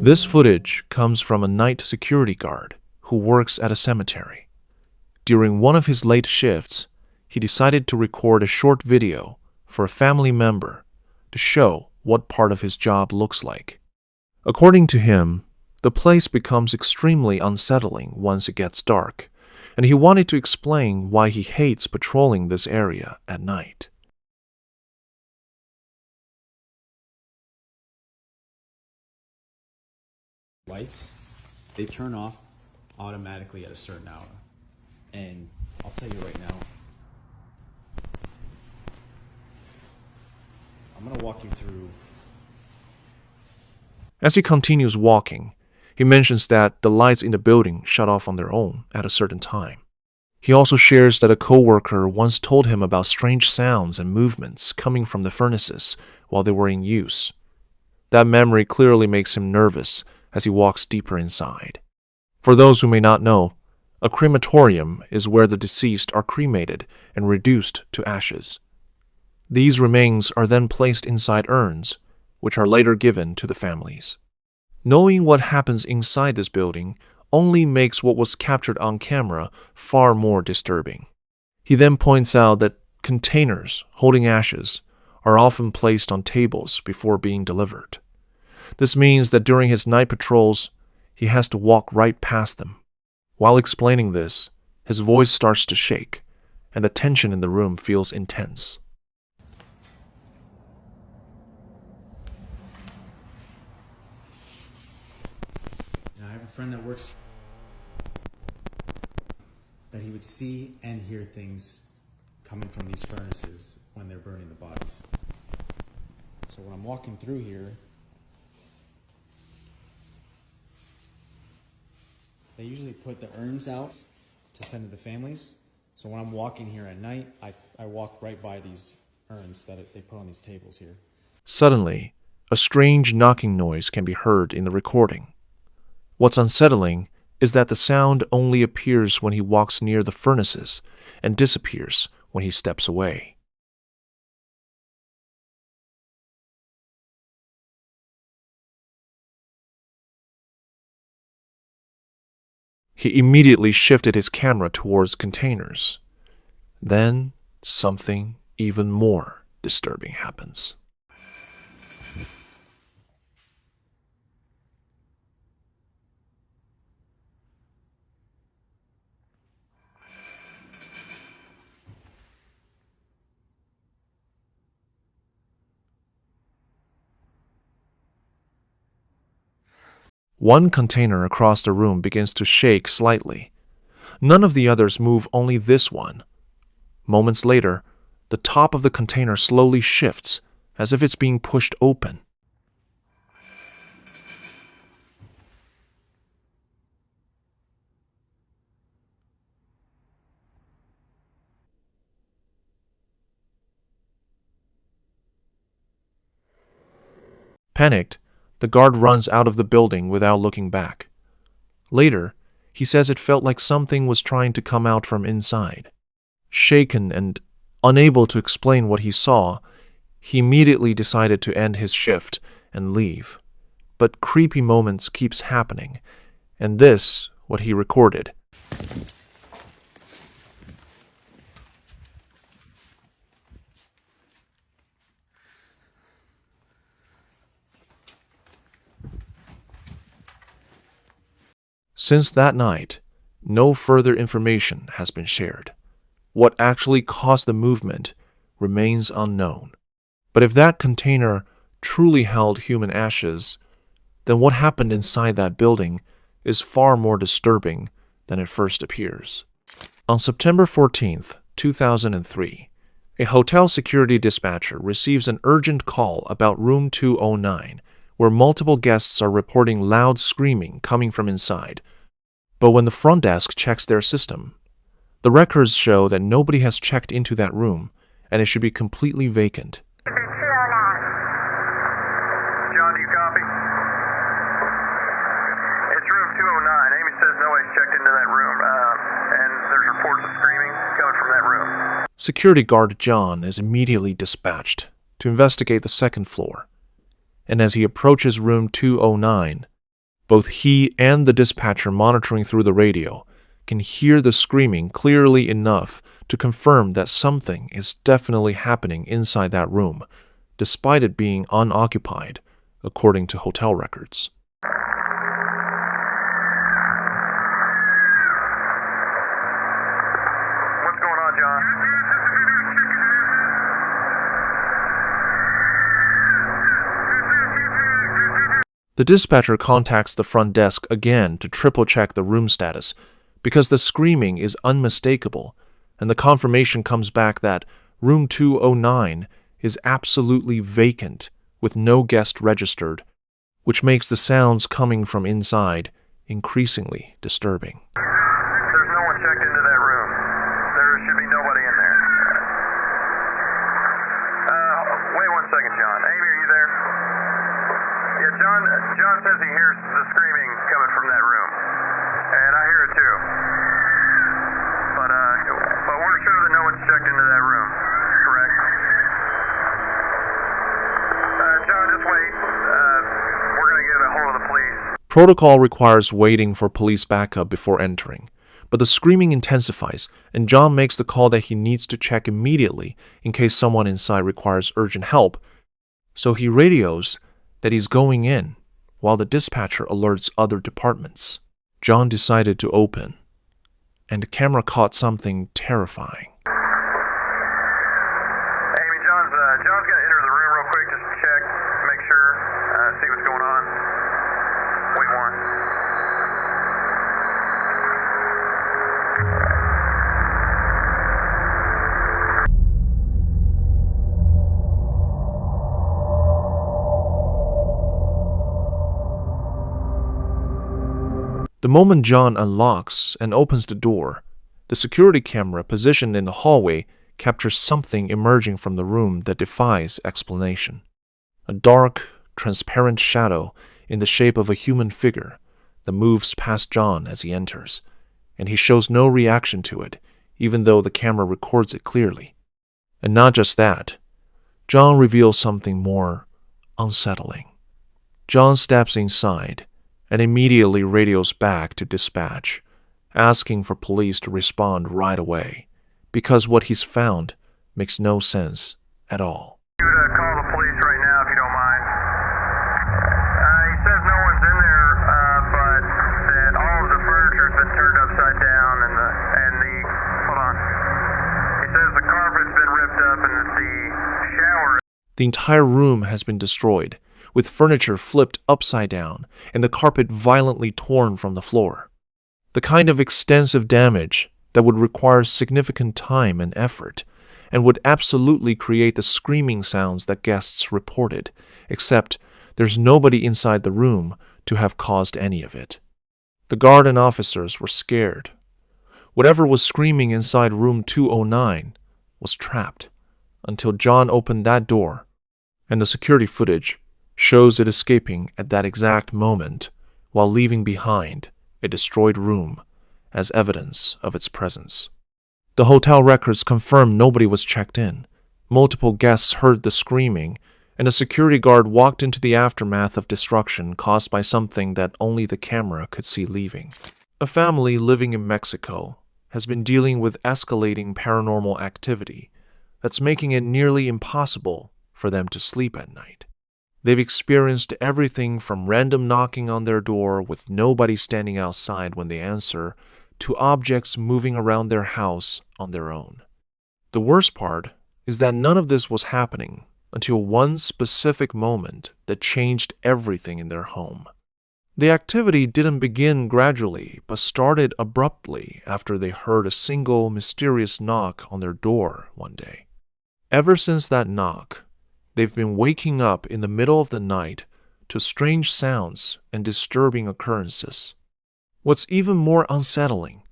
This footage comes from a night security guard who works at a cemetery. During one of his late shifts, he decided to record a short video for a family member to show what part of his job looks like. According to him, the place becomes extremely unsettling once it gets dark, and he wanted to explain why he hates patrolling this area at night. Lights, they turn off automatically at a certain hour. And I'll tell you right now, I'm going to walk you through. As he continues walking, he mentions that the lights in the building shut off on their own at a certain time. He also shares that a coworker once told him about strange sounds and movements coming from the furnaces while they were in use. That memory clearly makes him nervous as he walks deeper inside. For those who may not know, a crematorium is where the deceased are cremated and reduced to ashes. These remains are then placed inside urns, which are later given to the families. Knowing what happens inside this building only makes what was captured on camera far more disturbing. He then points out that containers holding ashes are often placed on tables before being delivered. This means that during his night patrols, he has to walk right past them. While explaining this, his voice starts to shake, and the tension in the room feels intense. Now, I have a friend that works that he would see and hear things coming from these furnaces when they're burning the bodies. So when I'm walking through here, they usually put the urns out to send to the families. So when I'm walking here at night, I walk right by these urns that they put on these tables here. Suddenly, a strange knocking noise can be heard in the recording. What's unsettling is that the sound only appears when he walks near the furnaces and disappears when he steps away. He immediately shifted his camera towards containers. Then, something even more disturbing happens. One container across the room begins to shake slightly. None of the others move, only this one. Moments later, the top of the container slowly shifts, as if it's being pushed open. Panicked, the guard runs out of the building without looking back. Later, he says it felt like something was trying to come out from inside. Shaken and unable to explain what he saw, he immediately decided to end his shift and leave. But creepy moments keeps happening, and this what he recorded. Since that night, no further information has been shared. What actually caused the movement remains unknown. But if that container truly held human ashes, then what happened inside that building is far more disturbing than it first appears. On September 14th, 2003, a hotel security dispatcher receives an urgent call about room 209, where multiple guests are reporting loud screaming coming from inside. But when the front desk checks their system, the records show that nobody has checked into that room, and it should be completely vacant. John, do you copy? It's room 209. Amy says nobody's checked into that room, and there's reports of screaming coming from that room. Security guard John is immediately dispatched to investigate the second floor, and as he approaches room 209, both he and the dispatcher monitoring through the radio can hear the screaming clearly enough to confirm that something is definitely happening inside that room, despite it being unoccupied, according to hotel records. What's going on, John? The dispatcher contacts the front desk again to triple-check the room status because the screaming is unmistakable, and the confirmation comes back that room 209 is absolutely vacant with no guest registered, which makes the sounds coming from inside increasingly disturbing. There's no one checked into that room. There should be nobody in there. Wait 1 second, John. Amy, are you there? Yeah, John says he hears the screaming coming from that room. And I hear it too. But we're sure that no one's checked into that room. Correct? John, just wait. We're going to get a hold of the police. Protocol requires waiting for police backup before entering, but the screaming intensifies, and John makes the call that he needs to check immediately in case someone inside requires urgent help, so he radios that he's going in while the dispatcher alerts other departments. John decided to open, and the camera caught something terrifying. Amy, John's going to enter the room real quick just to check, make sure, see what's going on. Wait one. The moment John unlocks and opens the door, the security camera positioned in the hallway captures something emerging from the room that defies explanation. A dark, transparent shadow in the shape of a human figure that moves past John as he enters, and he shows no reaction to it, even though the camera records it clearly. And not just that, John reveals something more unsettling. John steps inside and immediately radios back to dispatch, asking for police to respond right away, because what he's found makes no sense at all. You would call the police right now if you don't mind. He says no one's in there, but that all of the furniture's been turned upside down hold on. He says the carpet's been ripped up and that the shower. The entire room has been destroyed, with furniture flipped upside down and the carpet violently torn from the floor. The kind of extensive damage that would require significant time and effort, and would absolutely create the screaming sounds that guests reported, except there's nobody inside the room to have caused any of it. The guard and officers were scared. Whatever was screaming inside room 209 was trapped until John opened that door, and the security footage shows it escaping at that exact moment while leaving behind a destroyed room as evidence of its presence. The hotel records confirm nobody was checked in. Multiple guests heard the screaming, and a security guard walked into the aftermath of destruction caused by something that only the camera could see leaving. A family living in Mexico has been dealing with escalating paranormal activity that's making it nearly impossible for them to sleep at night. They've experienced everything from random knocking on their door with nobody standing outside when they answer, to objects moving around their house on their own. The worst part is that none of this was happening until one specific moment that changed everything in their home. The activity didn't begin gradually, but started abruptly after they heard a single mysterious knock on their door one day. Ever since that knock, they've been waking up in the middle of the night to strange sounds and disturbing occurrences. What's even more unsettling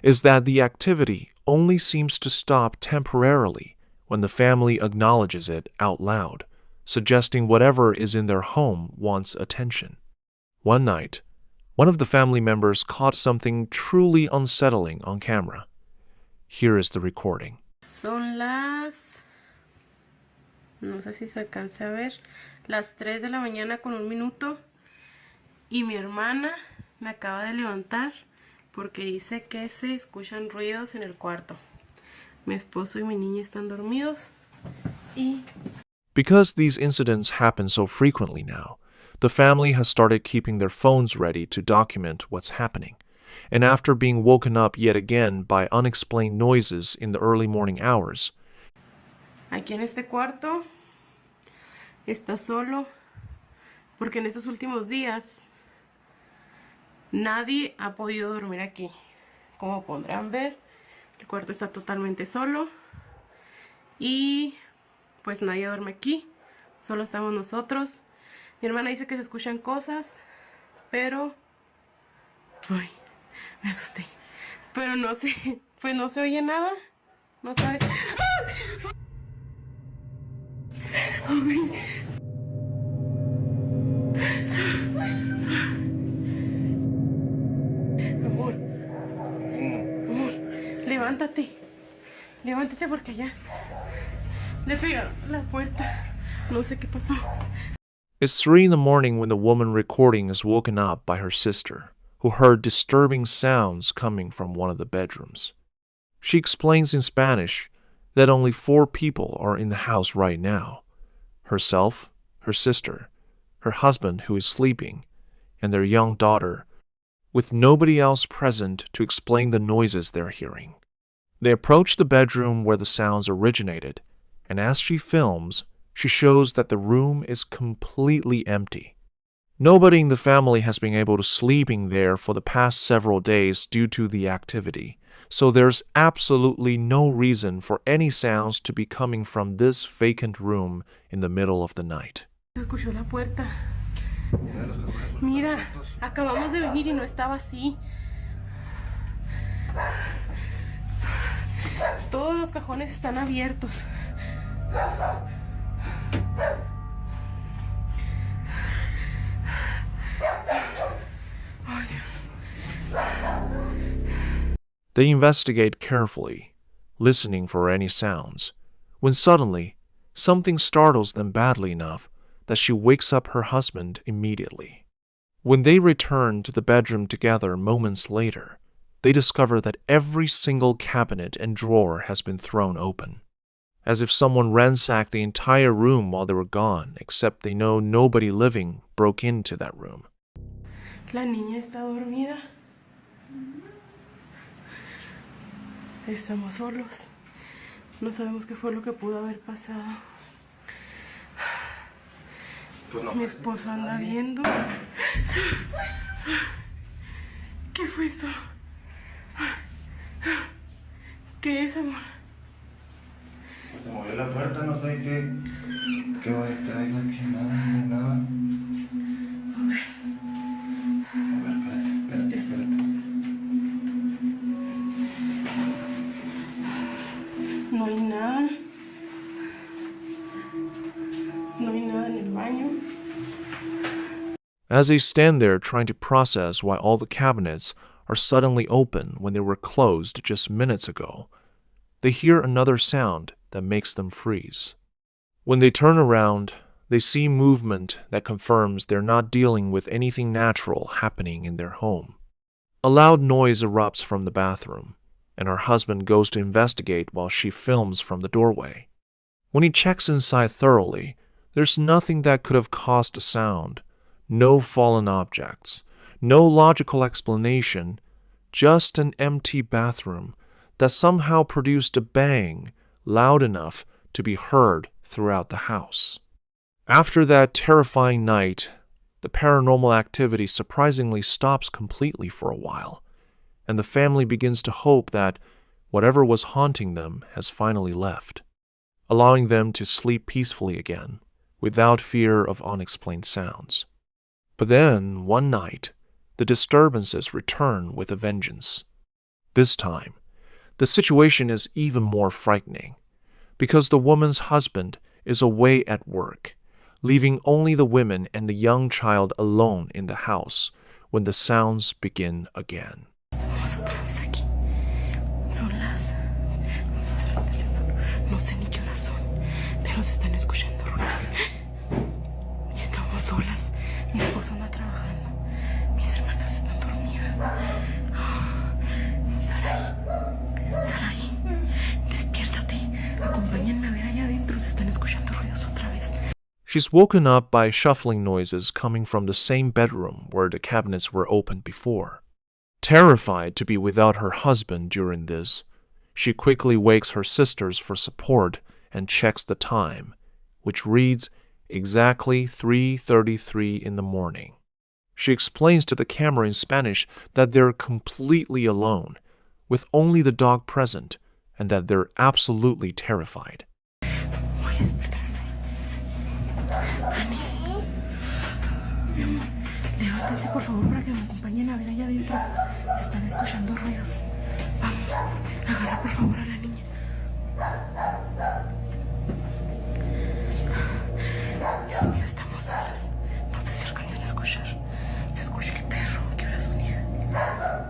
is that the activity only seems to stop temporarily when the family acknowledges it out loud, suggesting whatever is in their home wants attention. One night, one of the family members caught something truly unsettling on camera. Here is the recording. Son las... no sé si se alcance a ver. Las 3 de la mañana con 1 minuto. Y mi hermana me acaba de levantar porque dice que se escuchan ruidos en el cuarto. Mi esposo y mi niña están dormidos. Y... Because these incidents happen so frequently now, the family has started keeping their phones ready to document what's happening. And after being woken up yet again by unexplained noises in the early morning hours, aquí en este cuarto está solo porque en estos últimos días nadie ha podido dormir aquí. Como podrán ver, el cuarto está totalmente solo y pues nadie duerme aquí, solo estamos nosotros. Mi hermana dice que se escuchan cosas, pero... ay, me asusté. Pero no sé, pues no se oye nada. No sabe... Amor, amor, levántate. Levántate porque ya le pegaron a la puerta. No sé qué pasó. it's 3 in the morning when the woman recording is woken up by her sister, who heard disturbing sounds coming from one of the bedrooms. She explains in Spanish that only 4 people are in the house right now: herself, her sister, her husband who is sleeping, and their young daughter, with nobody else present to explain the noises they're hearing. They approach the bedroom where the sounds originated, and as she films, she shows that the room is completely empty. Nobody in the family has been able to sleep in there for the past several days due to the activity, so there's absolutely no reason for any sounds to be coming from this vacant room in the middle of the night. Se escuchó la puerta. Mira, acabamos de venir y no estaba así. Todos los cajones están abiertos. Ay, Dios. They investigate carefully, listening for any sounds, when suddenly something startles them badly enough that she wakes up her husband immediately. When they return to the bedroom together moments later, they discover that every single cabinet and drawer has been thrown open, as if someone ransacked the entire room while they were gone, except they know nobody living broke into that room. La niña está dormida. Estamos solos. No sabemos qué fue lo que pudo haber pasado. Pues no. Mi esposo anda viendo. ¿Qué fue eso? ¿Qué es, amor? Pues se movió la puerta, no sé qué va a estar aquí, nada. A ver, espérate. No hay nada. No hay nada en el baño. As they stand there trying to process why all the cabinets are suddenly open when they were closed just minutes ago, they hear another sound that makes them freeze. When they turn around, they see movement that confirms they're not dealing with anything natural happening in their home. A loud noise erupts from the bathroom, and her husband goes to investigate while she films from the doorway. When he checks inside thoroughly, there's nothing that could have caused the sound. No fallen objects, no logical explanation, just an empty bathroom that somehow produced a bang loud enough to be heard throughout the house. After that terrifying night, the paranormal activity surprisingly stops completely for a while, and the family begins to hope that whatever was haunting them has finally left, allowing them to sleep peacefully again, without fear of unexplained sounds. But then, one night, the disturbances return with a vengeance. This time, the situation is even more frightening, because the woman's husband is away at work, leaving only the women and the young child alone in the house when the sounds begin again. Estamos otra vez aquí. Son las... ¿dónde está el teléfono? pero se están escuchando ruidos. Y estamos solas. Mi esposo anda trabajando. Mis hermanas están dormidas. Saraí, despiértate. Acompáñenme a ver allá adentro. Se están escuchando ruidos otra vez. She's woken up by shuffling noises coming from the same bedroom where the cabinets were opened before. Terrified to be without her husband during this, she quickly wakes her sisters for support and checks the time, which reads exactly 3:33 in the morning. She explains to the camera in Spanish that they're completely alone, with only the dog present, and that they're absolutely terrified. Voy a despertar a Ani. Levántense por favor para que me acompañen a ver allá adentro. Se están escuchando ruidos. Vamos, agarra por favor a la niña. Dios mío, estamos solas. No sé si alcancen a escuchar. Se escucha el perro. ¿Qué horas son, hija?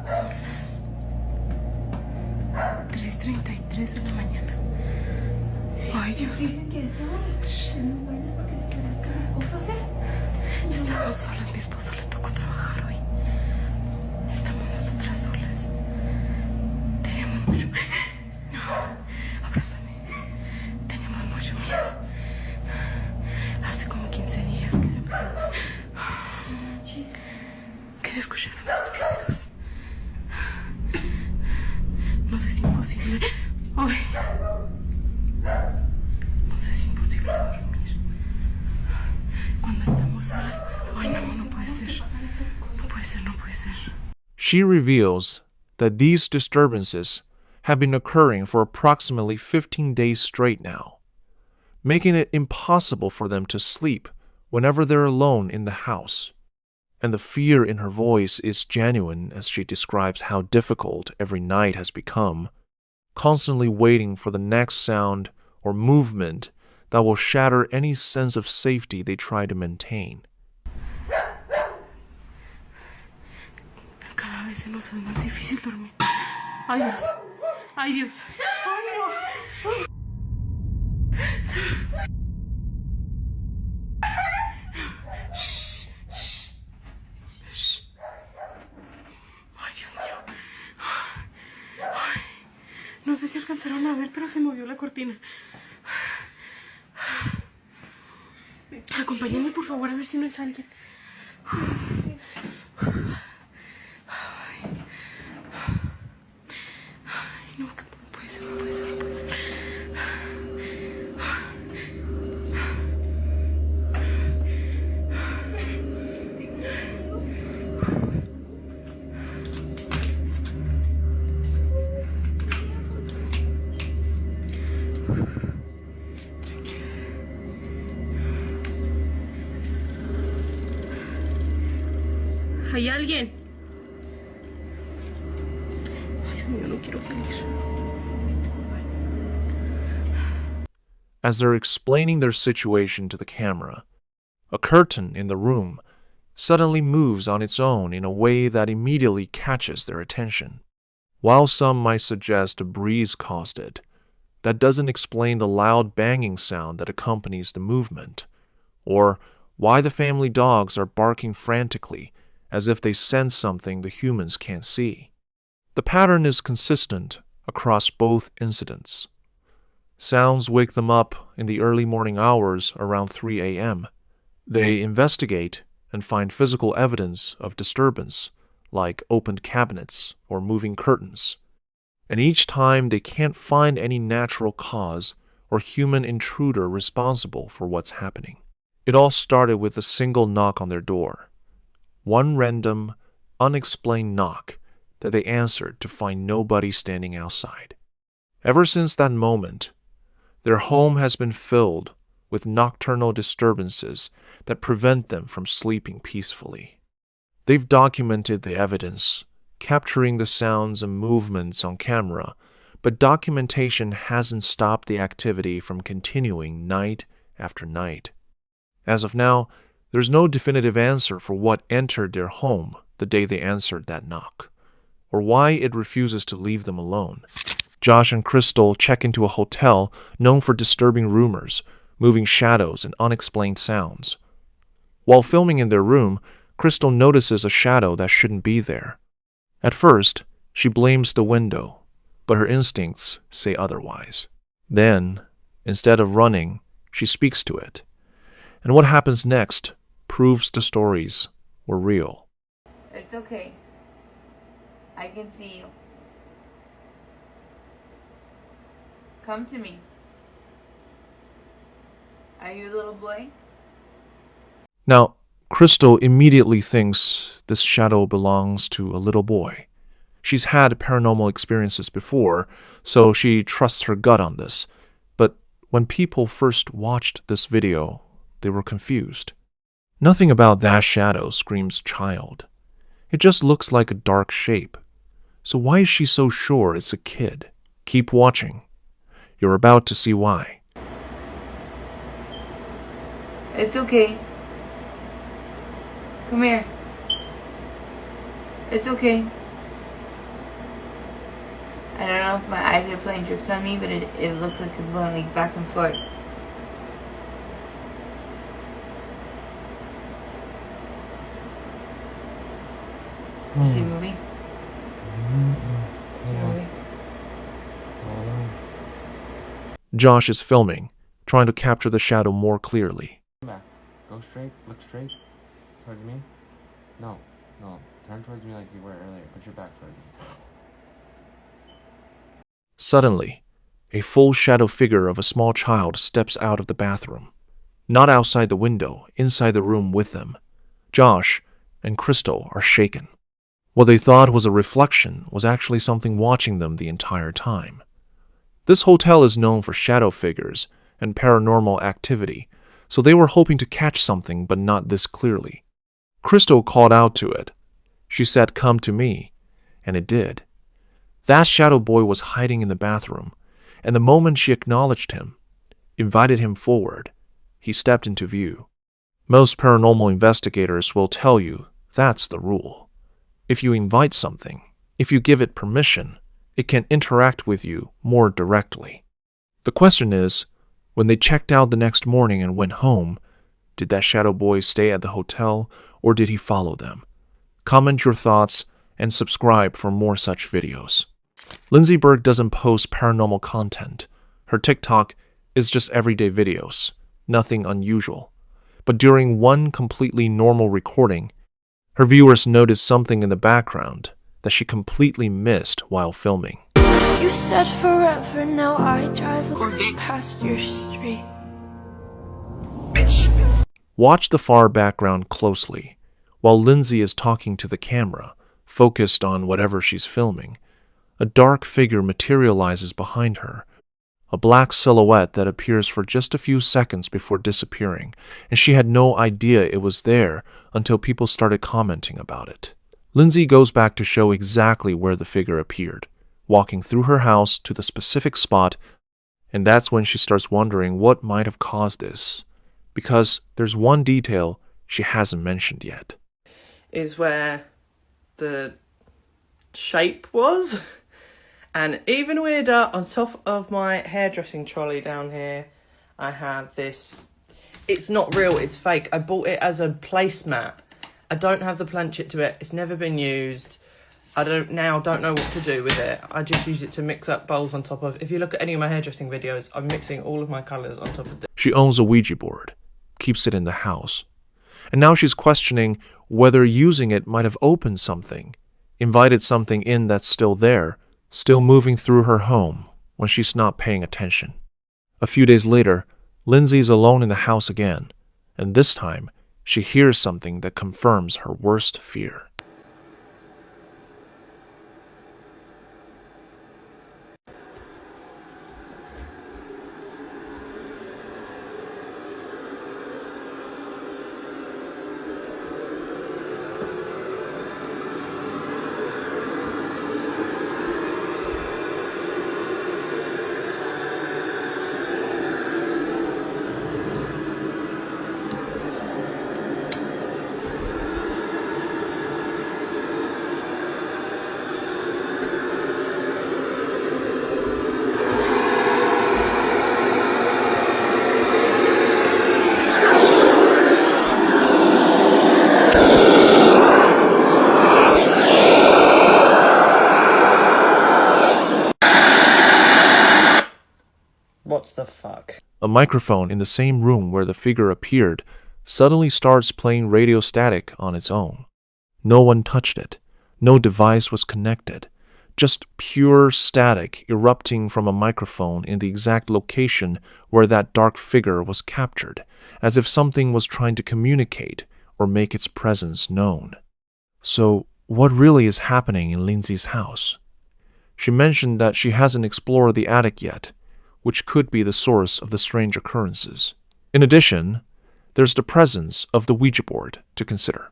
Son las 3:33 de la mañana. Ay, Dios. Dicen que esta hora es muy buena porque te parezcan las cosas, ¿eh? Estamos solas. Mi esposo le tocó trabajar hoy. Estamos nosotras solas. Tenemos mucho... Abrázame. Tenemos mucho miedo. Hace como 15 días que se empezó... que se escucharon estos ruidos. Nos es imposible... Ay. Nos es imposible dormir. Cuando estamos solas... Ay, no puede ser. No puede ser. She reveals that these disturbances have been occurring for approximately 15 days straight now, making it impossible for them to sleep whenever they're alone in the house. And the fear in her voice is genuine as she describes how difficult every night has become, constantly waiting for the next sound or movement that will shatter any sense of safety they try to maintain. Cada vez se nos hace más difícil dormir. Ay, Dios. Ay, Dios. Ay, no. Ay, Dios mío. Ay. No sé si alcanzaron a ver, pero se movió la cortina. Acompáñenme, por favor, a ver si no es alguien. No, que puede ser. ¿Hay alguien? Ay, Dios mío, no quiero salir. As they're explaining their situation to the camera, a curtain in the room suddenly moves on its own in a way that immediately catches their attention. While some might suggest a breeze caused it, that doesn't explain the loud banging sound that accompanies the movement, or why the family dogs are barking frantically as if they sense something the humans can't see. The pattern is consistent across both incidents. Sounds wake them up in the early morning hours around 3 a.m. They investigate and find physical evidence of disturbance, like opened cabinets or moving curtains. And each time they can't find any natural cause or human intruder responsible for what's happening. It all started with a single knock on their door. One random, unexplained knock that they answered to find nobody standing outside. Ever since that moment, their home has been filled with nocturnal disturbances that prevent them from sleeping peacefully. They've documented the evidence, capturing the sounds and movements on camera, but documentation hasn't stopped the activity from continuing night after night. As of now, there's no definitive answer for what entered their home the day they answered that knock, or why it refuses to leave them alone. Josh and Crystal check into a hotel known for disturbing rumors, moving shadows and unexplained sounds. While filming in their room, Crystal notices a shadow that shouldn't be there. At first, she blames the window, but her instincts say otherwise. Then, instead of running, she speaks to it. And what happens next proves the stories were real. It's okay. I can see you. Come to me. Are you a little boy? Now, Crystal immediately thinks this shadow belongs to a little boy. She's had paranormal experiences before, so she trusts her gut on this. But when people first watched this video, they were confused. Nothing about that shadow screams child. It just looks like a dark shape. So why is she so sure it's a kid? Keep watching. You're about to see why. It's okay. Come here. It's okay. I don't know if my eyes are playing tricks on me, but it looks like it's going like back and forth. You see a movie? See a movie? Josh is filming, trying to capture the shadow more clearly. Back. Go straight. Look straight. Towards me. No. Turn towards me like you were earlier. Put your back towards me. Suddenly, a full shadow figure of a small child steps out of the bathroom. Not outside the window, inside the room with them. Josh and Crystal are shaken. What they thought was a reflection was actually something watching them the entire time. This hotel is known for shadow figures and paranormal activity, so they were hoping to catch something but not this clearly. Crystal called out to it. She said, "Come to me," and it did. That shadow boy was hiding in the bathroom, and the moment she acknowledged him, invited him forward, he stepped into view. Most paranormal investigators will tell you that's the rule. If you invite something, if you give it permission, it can interact with you more directly. The question is, when they checked out the next morning and went home, did that shadow boy stay at the hotel or did he follow them? Comment your thoughts and subscribe for more such videos. Lindsay Berg doesn't post paranormal content. Her TikTok is just everyday videos, nothing unusual. But during one completely normal recording, her viewers noticed something in the background that she completely missed while filming. You said forever, now I drive past your street. Watch the far background closely. While Lindsay is talking to the camera, focused on whatever she's filming, a dark figure materializes behind her, a black silhouette that appears for just a few seconds before disappearing, and she had no idea it was there until people started commenting about it. Lindsay goes back to show exactly where the figure appeared, walking through her house to the specific spot, and that's when she starts wondering what might have caused this, because there's one detail she hasn't mentioned yet. Is where the shape was. And even weirder, on top of my hairdressing trolley down here, I have this. It's not real, it's fake. I bought it as a placemat. I don't have the planchet to it. It's never been used. I don't know what to do with it. I just use it to mix up bowls on top of. If you look at any of my hairdressing videos, I'm mixing all of my colours on top of this. She owns a Ouija board, keeps it in the house. And now she's questioning whether using it might have opened something, invited something in that's still there, still moving through her home when she's not paying attention. A few days later, Lindsay's alone in the house again, and this time, she hears something that confirms her worst fear. What the fuck? A microphone in the same room where the figure appeared suddenly starts playing radio static on its own. No one touched it. No device was connected. Just pure static erupting from a microphone in the exact location where that dark figure was captured, as if something was trying to communicate or make its presence known. So, what really is happening in Lindsay's house? She mentioned that she hasn't explored the attic yet, which could be the source of the strange occurrences. In addition, there's the presence of the Ouija board to consider.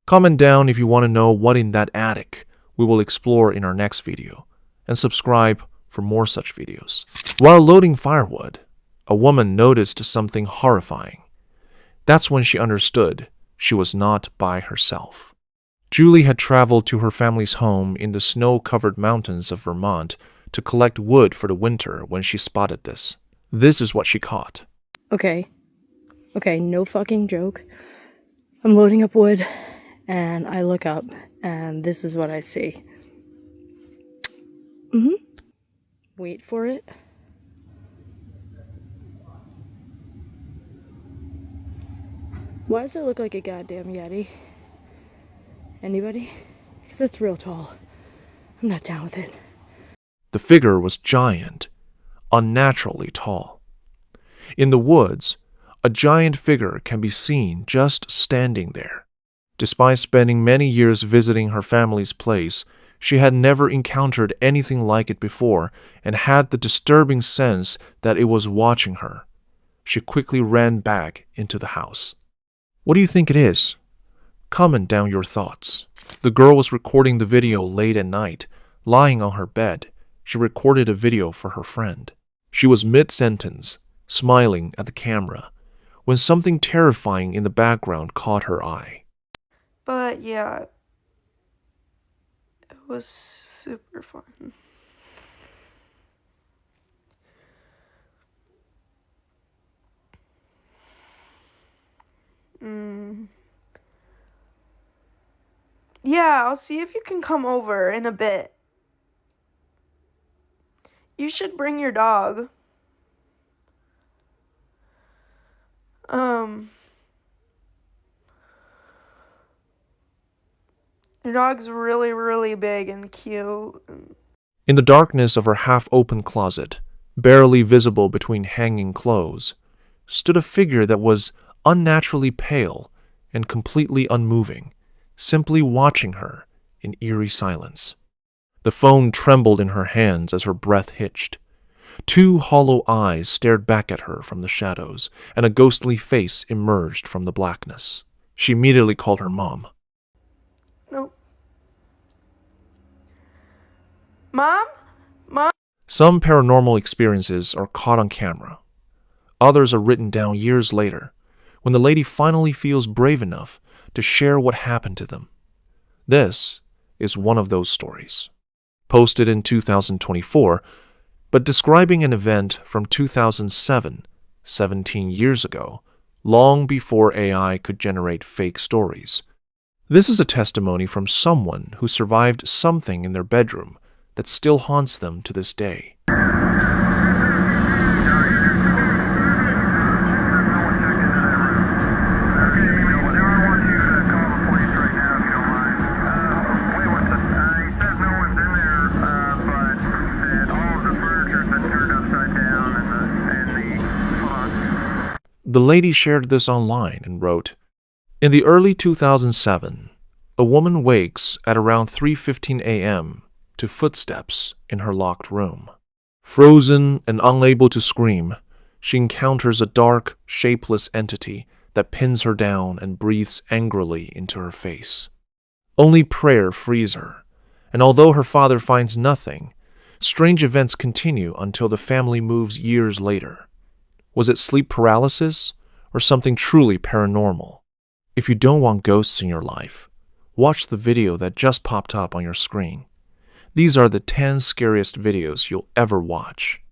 Comment down if you want to know what in that attic we will explore in our next video, and subscribe for more such videos. While loading firewood, a woman noticed something horrifying. That's when she understood she was not by herself. Julie had traveled to her family's home in the snow-covered mountains of Vermont to collect wood for the winter when she spotted this. This is what she caught. Okay, no fucking joke. I'm loading up wood, and I look up, and this is what I see. Wait for it. Why does it look like a goddamn Yeti? Anybody? Because it's real tall. I'm not down with it. The figure was giant, unnaturally tall. In the woods, a giant figure can be seen just standing there. Despite spending many years visiting her family's place, she had never encountered anything like it before and had the disturbing sense that it was watching her. She quickly ran back into the house. What do you think it is? Comment down your thoughts. The girl was recording the video late at night. Lying on her bed, she recorded a video for her friend. She was mid-sentence, smiling at the camera, when something terrifying in the background caught her eye. But yeah, it was super fun. Yeah, I'll see if you can come over in a bit. You should bring your dog. Your dog's really, really big and cute. In the darkness of her half-open closet, barely visible between hanging clothes, stood a figure that was unnaturally pale and completely unmoving, simply watching her in eerie silence. The phone trembled in her hands as her breath hitched. Two hollow eyes stared back at her from the shadows, and a ghostly face emerged from the blackness. She immediately called her mom. Nope. Mom? Mom? Some paranormal experiences are caught on camera. Others are written down years later, when the lady finally feels brave enough to share what happened to them. This is one of those stories. Posted in 2024, but describing an event from 2007, 17 years ago, long before AI could generate fake stories. This is a testimony from someone who survived something in their bedroom that still haunts them to this day. The lady shared this online and wrote, "In the early 2007, a woman wakes at around 3:15 a.m. to footsteps in her locked room. Frozen and unable to scream, she encounters a dark, shapeless entity that pins her down and breathes angrily into her face. Only prayer frees her, and although her father finds nothing, strange events continue until the family moves years later. Was it sleep paralysis or something truly paranormal? If you don't want ghosts in your life, watch the video that just popped up on your screen. These are the 10 scariest videos you'll ever watch.